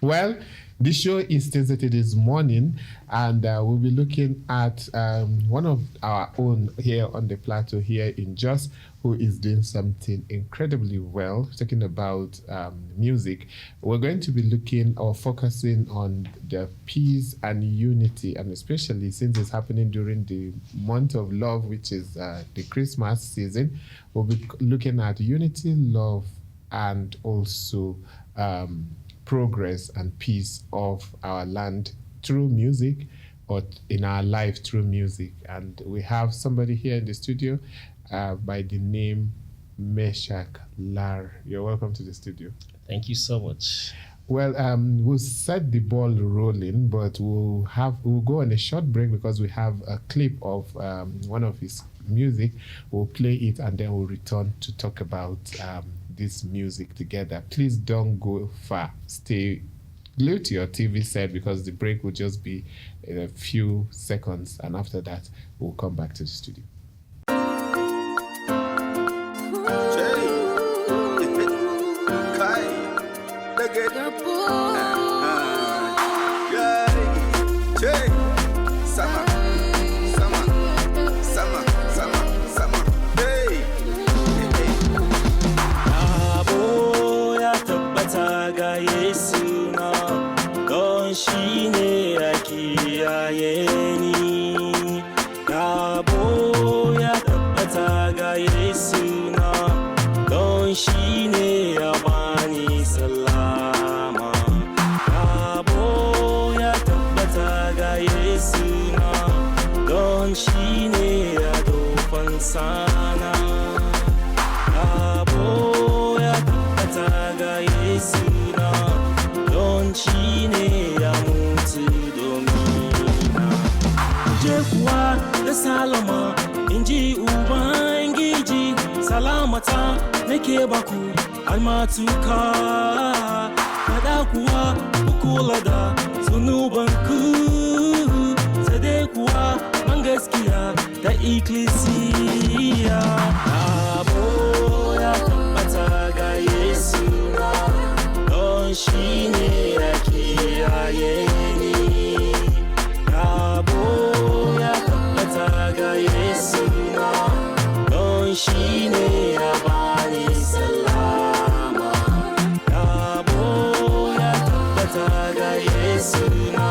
Well, the show is Thursday this morning, and we'll be looking at one of our own here on the plateau here in Jos, who is doing something incredibly well, talking about music. We're going to be looking or focusing on the peace and unity, and especially since it's happening during the month of love, which is the Christmas season, we'll be looking at unity, love, and also progress and peace of our land through music, or in our life through music. And we have somebody here in the studio by the name Meshach Lar. You're welcome to the studio. Thank you so much. Well, we'll set the ball rolling, but we'll go on a short break because we have a clip of one of his music. We'll play it and then we'll return to talk about this music together. Please don't go far. Stay glued to your TV set because the break will just be in a few seconds, and after that we'll come back to the studio. Salama inji ubangiji salamata nake baku almatuka kada kuwa kula da zunubanku sai kuwa ban gaskiya da ikkilisiya ya tabbata ga Yesu na don shi ne ya kiyaye ni ga Yesu na don shi ne ya bani salama. Yabo ya tabbata ga Yesu na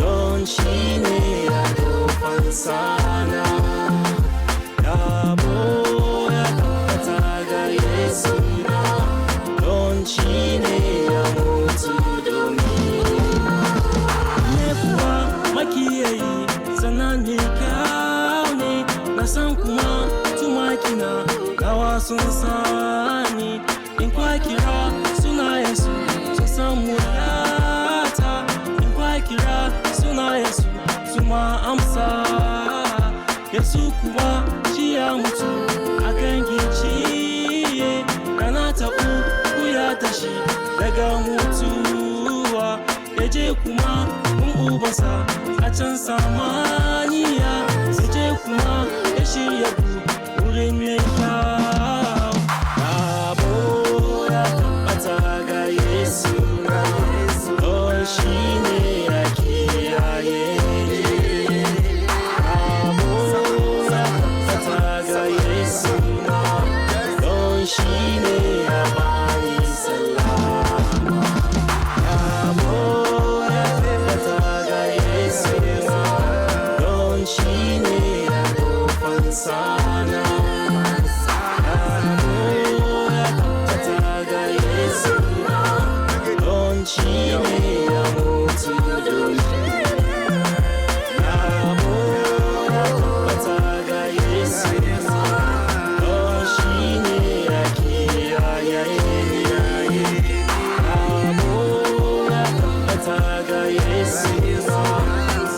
don shi ne ya dofan sana. Yabo ya tabbata ga Yesu na don shi ne ya mutu domina. Nefuwa makiyayi sanani na san kuma tumakina gawa sun sani in kwa kira suna Yesu sun san muryata in kwa kira suna Yesu suma amsa Yesu kuma shi ya mutu akan ginciye rana ta uku ya tashi daga mutuwa yaje kuma ubansa a can samaniya sai je kuma ya shirya wurin mai kyau. Yabo ya tabbata ga Yesu na don shi ne ya kiyaye ni. Yabo ya tabbata ga Yesu na don shi ne ya bani salama. Yabo ya tabbata ga Yesu na don shi ne ya dofan sana. Yabo ya tabbata ga Yesu na don shi ne ya mutu domina. Yabo ya tabbata ga Yesu na don shi ne ya kiyaye ni. Yabo ya tabbata ga Yesu na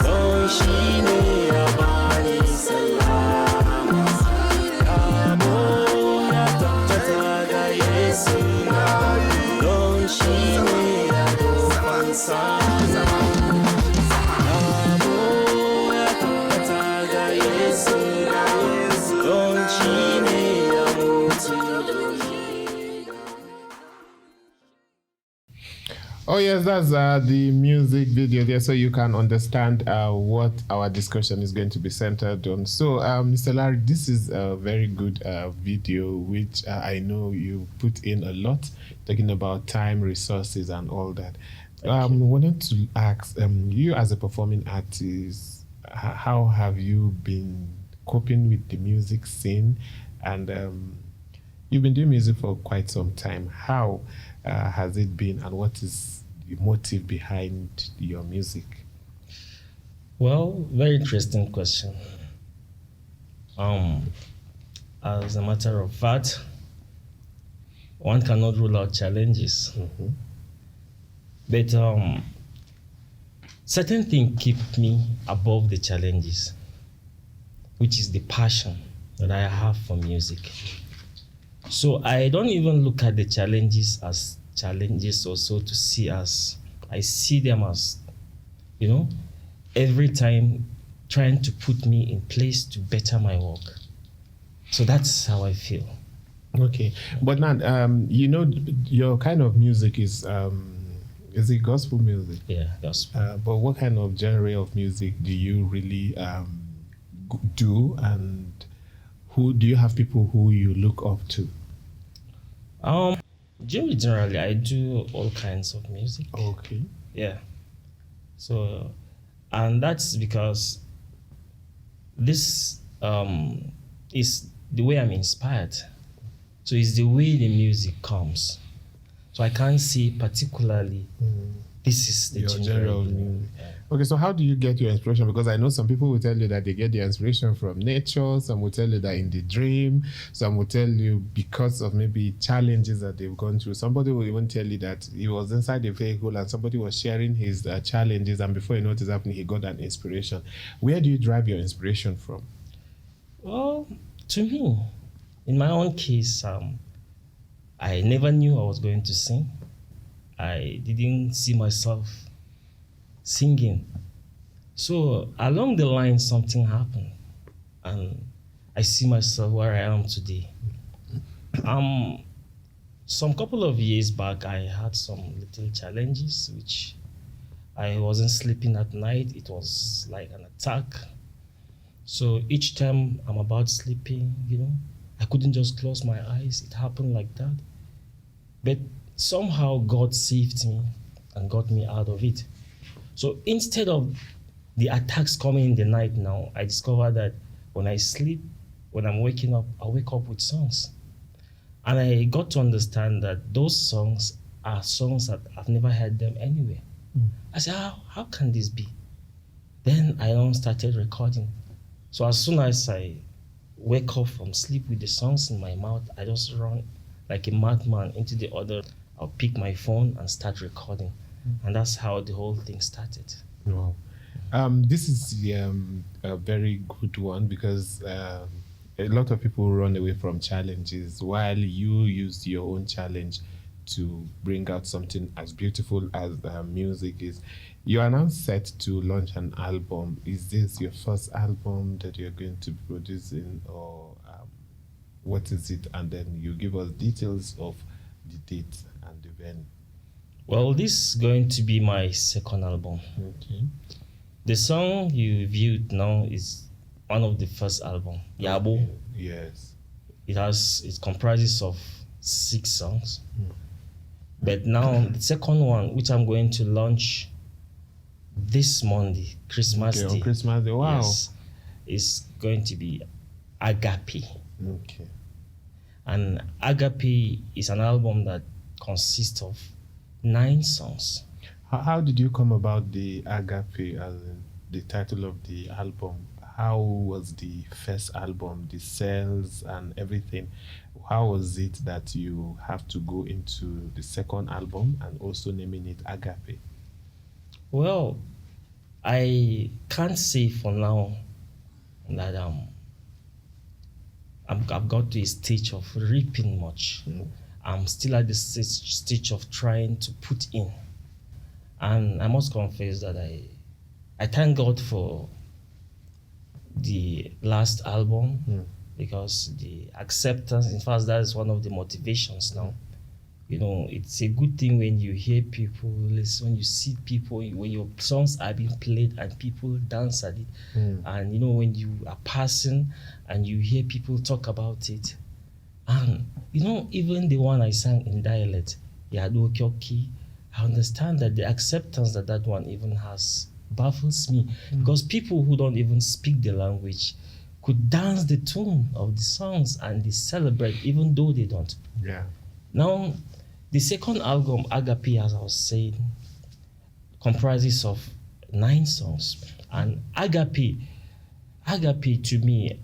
don shi ne ya bani salama. Yabo ya tabbata ga Yesu na don shi ne ya dofan sana. Oh yes, that's the music video there, so you can understand what our discussion is going to be centered on. So, Mr. Larry, this is a very good video, which I know you put in a lot, talking about time, resources, and all that. Wanted to ask you, as a performing artist, how have you been coping with the music scene? And you've been doing music for quite some time. How has it been, and what is the motive behind your music? Well, very interesting question. As a matter of fact, one cannot rule out challenges. But certain things keep me above the challenges, which is the passion that I have for music. So I don't even look at the challenges as challenges or so to see as, I see them as, every time trying to put me in place to better my work. So that's how I feel. Okay. But now, your kind of music is it gospel music? Yeah, gospel. But what kind of genre of music do you really do, and who do you have people who you look up to? Generally, I do all kinds of music. Okay. Yeah. So, and that's because this is the way I'm inspired. So it's the way the music comes. So I can't see particularly this is the Your genre general of music. Yeah. Okay, so how do you get your inspiration? Because I know some people will tell you that they get their inspiration from nature, some will tell you that in the dream, some will tell you because of maybe challenges that they've gone through. Somebody will even tell you that he was inside the vehicle and somebody was sharing his challenges, and before you know what is happening, he got an inspiration. Where do you derive your inspiration from? Well, to me, in my own case, I never knew I was going to sing. I didn't see myself singing. So along the line, something happened, and I see myself where I am today. Some couple of years back, I had some little challenges, which I wasn't sleeping at night. It was like an attack. So each time I'm about sleeping, I couldn't just close my eyes. It happened like that. But somehow God saved me and got me out of it. So instead of the attacks coming in the night now, I discovered that when I sleep, when I'm waking up, I wake up with songs. And I got to understand that those songs are songs that I've never heard them anywhere. I said, how can this be? Then I started recording. So as soon as I wake up from sleep with the songs in my mouth, I just run like a madman into the other. I'll pick my phone and start recording. And that's how the whole thing started. Wow. This is a very good one, because a lot of people run away from challenges, while you used your own challenge to bring out something as beautiful as music is. You are now set to launch an album. Is this your first album that you're going to be producing, or what is it? And then you give us details of the date and the venue. Well, this is going to be my second album. Okay. The song you viewed now is one of the first album, Yabo. Yes. It comprises of 6 songs. But now the second one, which I'm going to launch this Monday, Christmas Day. On Christmas Day, wow. Yes, is going to be Agape. Okay. And Agape is an album that consists of 9 songs. How did you come about the Agape as in the title of the album? How was the first album, the sales and everything? How was it that you have to go into the second album and also naming it Agape? Well, I can't say for now that I've got to a stage of reaping much. I'm still at the stage of trying to put in. And I must confess that I thank God for the last album, because the acceptance, in fact, that is one of the motivations now. You know, it's a good thing when you hear people, listen, when you see people, when your songs are being played and people dance at it. And you know, when you are passing and you hear people talk about it. And you know, even the one I sang in dialect, Yado Kyoki, I understand that the acceptance that that one even has baffles me, because people who don't even speak the language could dance the tune of the songs and they celebrate even though they don't. Yeah. Now, the second album, Agape, as I was saying, comprises of 9 songs. And Agape to me,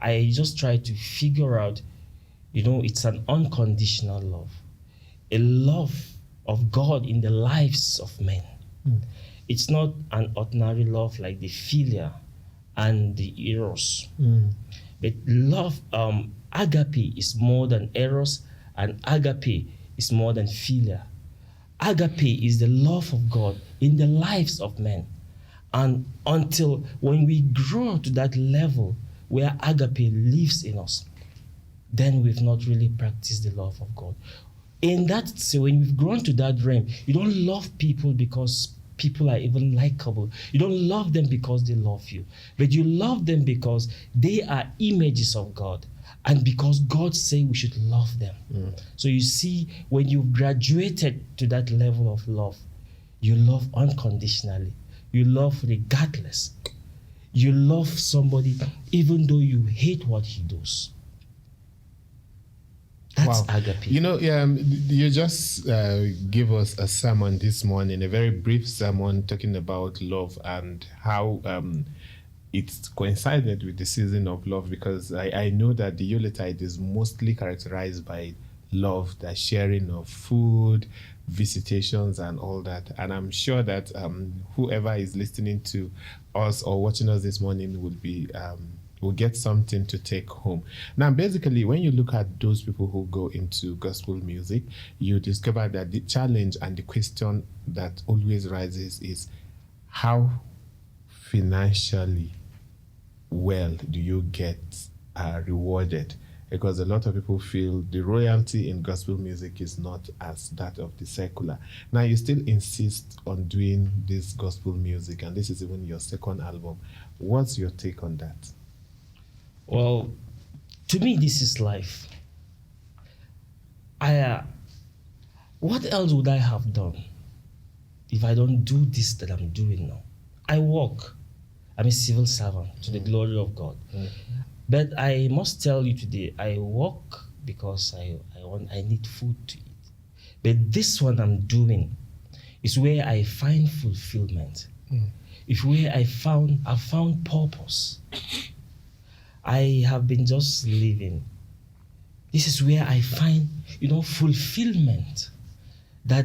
I just try to figure out, you know, it's an unconditional love, a love of God in the lives of men. It's not an ordinary love like the philia and the eros. But love, agape is more than eros, and agape is more than philia. Agape is the love of God in the lives of men. And until when we grow to that level where agape lives in us, then we've not really practiced the love of God. In that, so when we've grown to that realm, you don't love people because people are even likable. You don't love them because they love you, but you love them because they are images of God, and because God say we should love them. So you see, when you graduated to that level of love, you love unconditionally. You love regardless. You love somebody even though you hate what he does. That's agape. You know, you just give us a sermon this morning, a very brief sermon talking about love and how it's coincided with the season of love, because I know that the Yuletide is mostly characterized by love, the sharing of food, visitations, and all that. And I'm sure that whoever is listening to us or watching us this morning will get something to take home. Now, basically, when you look at those people who go into gospel music, you discover that the challenge and the question that always rises is, how financially well do you get rewarded? Because a lot of people feel the royalty in gospel music is not as that of the secular. Now, you still insist on doing this gospel music, and this is even your second album. What's your take on that? Well, to me, this is life. What else would I have done if I don't do this that I'm doing now? I work. I'm a civil servant to the glory of God. But I must tell you today, I work because I need food to eat. But this one I'm doing is where I find fulfillment. It's where I found purpose. I have been just living. This is where I find, fulfillment. That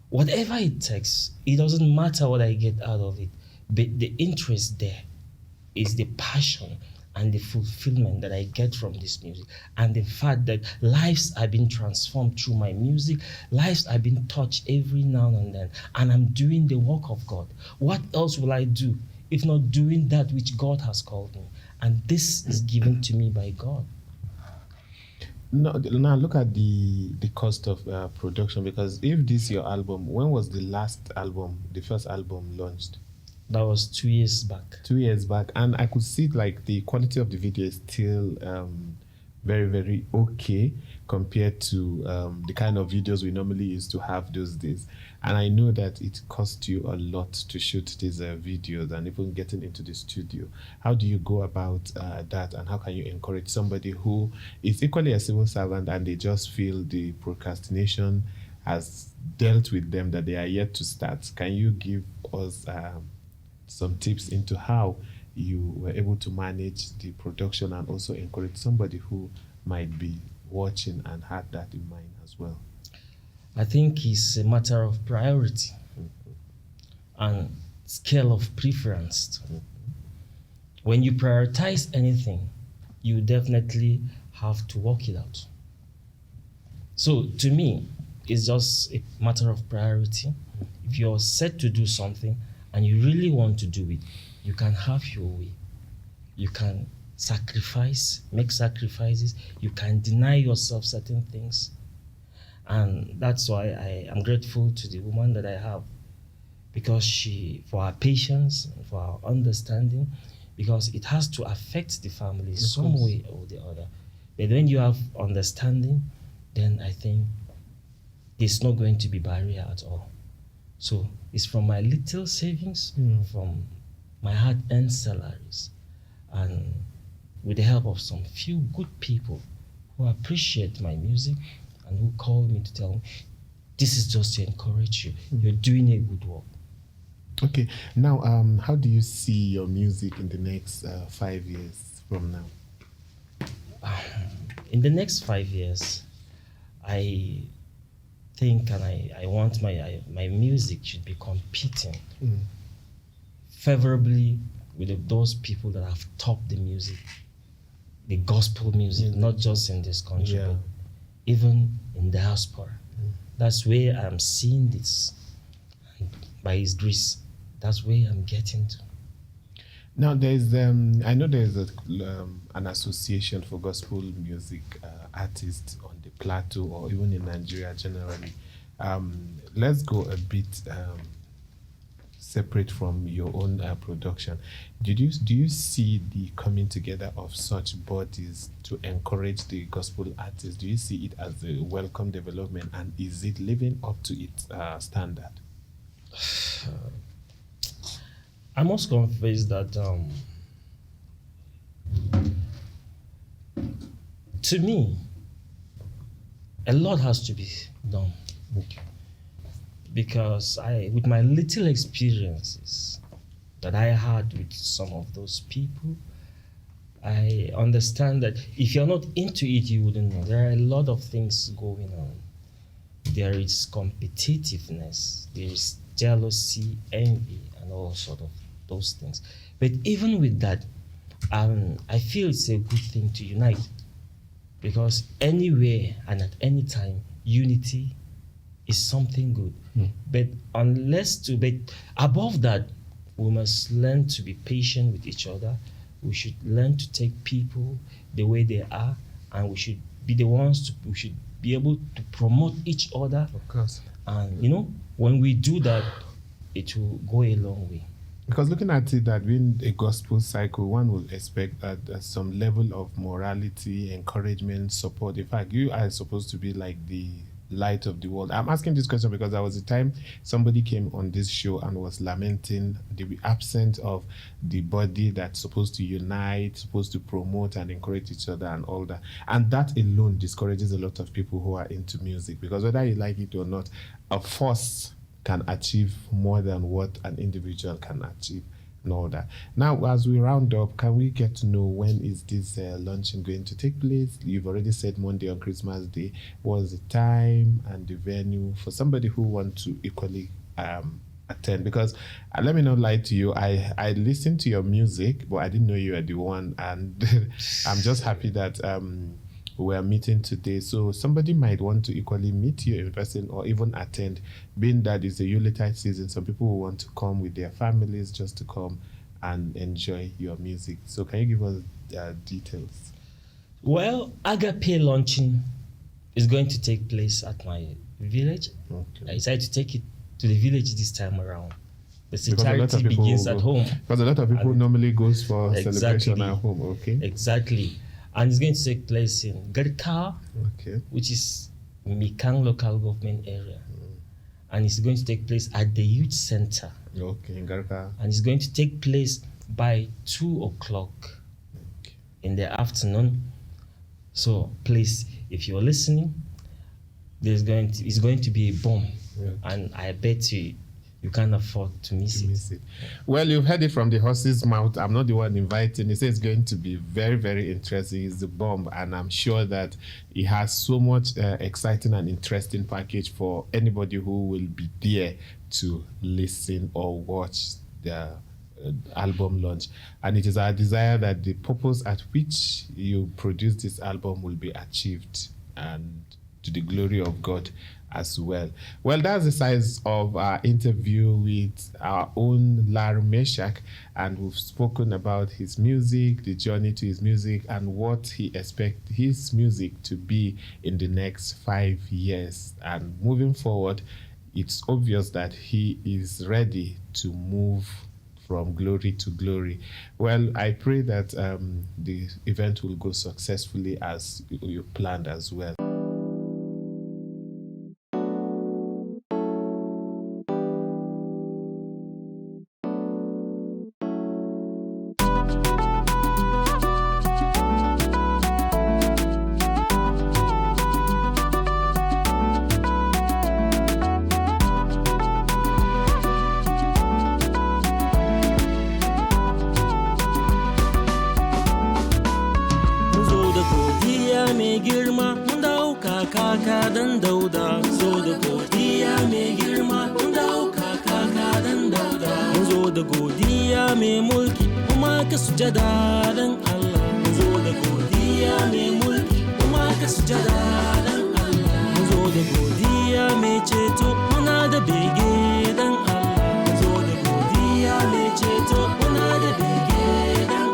whatever it takes, it doesn't matter what I get out of it, but the interest there is the passion and the fulfillment that I get from this music, and the fact that lives are being transformed through my music, lives are being touched every now and then, and I'm doing the work of God. What else will I do if not doing that which God has called me? And this is given to me by God. Now look at the cost of production, because if this is your album, when was the first album launched? That was 2 years back. 2 years back, and I could see like the quality of the video is still very, very okay compared to the kind of videos we normally used to have those days. And I know that it cost you a lot to shoot these videos and even getting into the studio. How do you go about that, and how can you encourage somebody who is equally a civil servant and they just feel the procrastination has dealt with them, that they are yet to start? Can you give us some tips into how you were able to manage the production and also encourage somebody who might be watching and had that in mind as well? I think it's a matter of priority and scale of preference. When you prioritize anything, you definitely have to work it out. So to me, it's just a matter of priority. If you're set to do something and you really want to do it, you can have your way. You can make sacrifices. You can deny yourself certain things. And that's why I am grateful to the woman that I have, because for her patience, for her understanding, because it has to affect the family some course. way or the other. But when you have understanding, then I think there's not going to be barrier at all. So it's from my little savings, from my hard-earned salaries, and with the help of some few good people who appreciate my music and who call me to tell me, this is just to encourage you. You're doing a good work. Okay. Now, how do you see your music in the next 5 years from now? In the next 5 years, I think and I want my music should be competing favorably with those people that have topped the music, the gospel music, not just in this country, Yeah. but even in diaspora. That's where I'm seeing this. And by His grace, that's where I'm getting to. Now, there's I know there's an association for gospel music artists on the plateau or even in Nigeria generally. Let's go a bit separate from your own production. Do you see the coming together of such bodies to encourage the gospel artists? Do you see it as a welcome development, and is it living up to its standard? I must confess that to me, a lot has to be done. Okay. Because with my little experiences that I had with some of those people, I understand that if you're not into it, you wouldn't know. There are a lot of things going on. There is competitiveness, there is jealousy, envy, and all sort of those things. But even with that, I feel it's a good thing to unite, because anywhere and at any time, unity is something good. But but above that, we must learn to be patient with each other. We should learn to take people the way they are, and we should be the ones we should be able to promote each other. Of course. And when we do that, it will go a long way. Because looking at it, that being a gospel cycle, one would expect that some level of morality, encouragement, support. In fact, you are supposed to be like the light of the world. I'm asking this question because there was a time somebody came on this show and was lamenting the absence of the body that's supposed to unite, supposed to promote and encourage each other and all that. And that alone discourages a lot of people who are into music, because whether you like it or not, a force can achieve more than what an individual can achieve and all that. Now, as we round up, can we get to know when is this launching going to take place? You've already said Monday on Christmas Day. What's the time and the venue for somebody who wants to equally attend? Because let me not lie to you, I listened to your music, but I didn't know you were the one, and I'm just happy that we're meeting today. So somebody might want to equally meet you in person or even attend, being that it's a Yuletide season. Some people will want to come with their families just to come and enjoy your music. So can you give us details? Well, Agape launching is going to take place at my village. Okay. I decided to take it to the village this time around. The Because a lot of charity people begins will at go. home. Because a lot of people normally goes for celebration Exactly. at home. Okay. Exactly. And it's going to take place in Garka, Okay. which is Mikang local government area. And it's going to take place at the youth center. Okay. In Garka. And it's going to take place by 2:00 in the afternoon. So please, if you're listening, it's going to be a bomb. Yeah. And I bet you can't afford to miss it. Well, you've heard it from the horse's mouth. I'm not the one inviting. He says it's going to be very, very interesting. It's the bomb, and I'm sure that it has so much exciting and interesting package for anybody who will be there to listen or watch the album launch. And it is our desire that the purpose at which you produce this album will be achieved, and to the glory of God. as well. Well, that's the size of our interview with our own Lar Meshach, and we've spoken about his music, the journey to his music, and what he expects his music to be in the next 5 years. And moving forward, it's obvious that he is ready to move from glory to glory. Well, I pray that the event will go successfully as you planned as well. mai girma mun dauka kaka dan dauda zo da godiya mai girma mun dauka kaka dan dauda mun zo da godiya mai mulki kuma ka sujada dan Allah mun zo da godiya mai mulki kuma ka sujada dan Allah mun zo da godiya mai ceto muna da bege dan Allah mun zo da godiya mai ceto muna da bege dan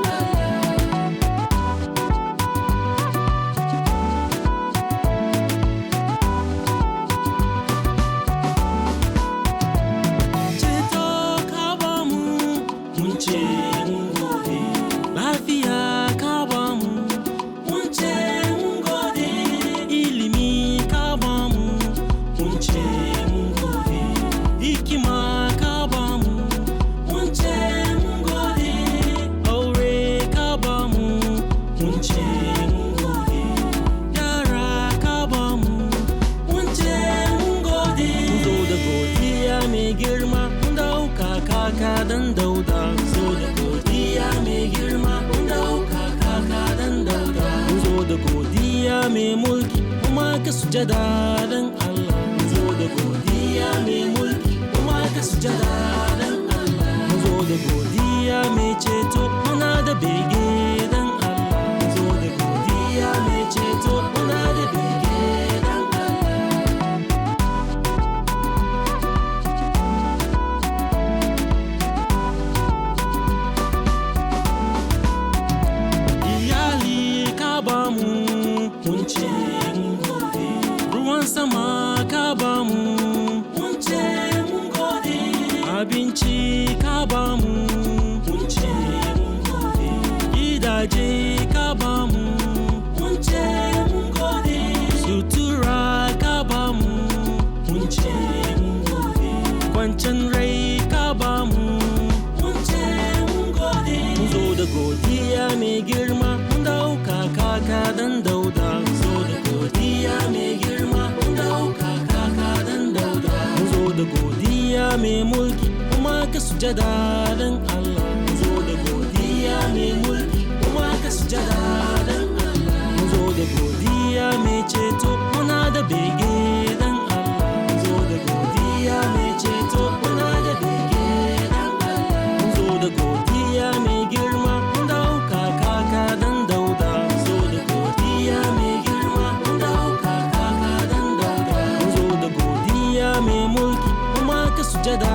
dan dauda zo da godiya mai girma mun dauka kaka dan dauda mun zo da godiya mai mulki kuma ka sujada dan Allah mun zo da godiya mai mulki kuma ka sujada dan Allah mun zo da godiya mai ceto muna da bege dan Allah mun zo da godiya mai ceto muna da bege dan ruwan sama ka bamu mun ce mun gode abinci ka bamu mun ce mun gode gidaje ka bamu mun ce mun gode sutura ka bamu mun ce mun gode kwancin rai ka bamu mun ce mun gode mun zo da godiya mai girma mun dauka kaka dan dauda zo da godiya mai girma mun dauka kaka dan dauda mun zo da godiya mai mulki kuma ka sujada dan Allah mun zo da godiya mai mulki kuma ka sujada dan Allah mun zo da godiya mai ceto muna da bege dan Allah mun zo da godiya mai ceto muna da bege dan Allah mun zo da godiya mai girma mun dauka kaka dan dauda zo da godiya mai girma mun dauka kaka dan dauda mun zo da godiya mai mulki kuma ka sujada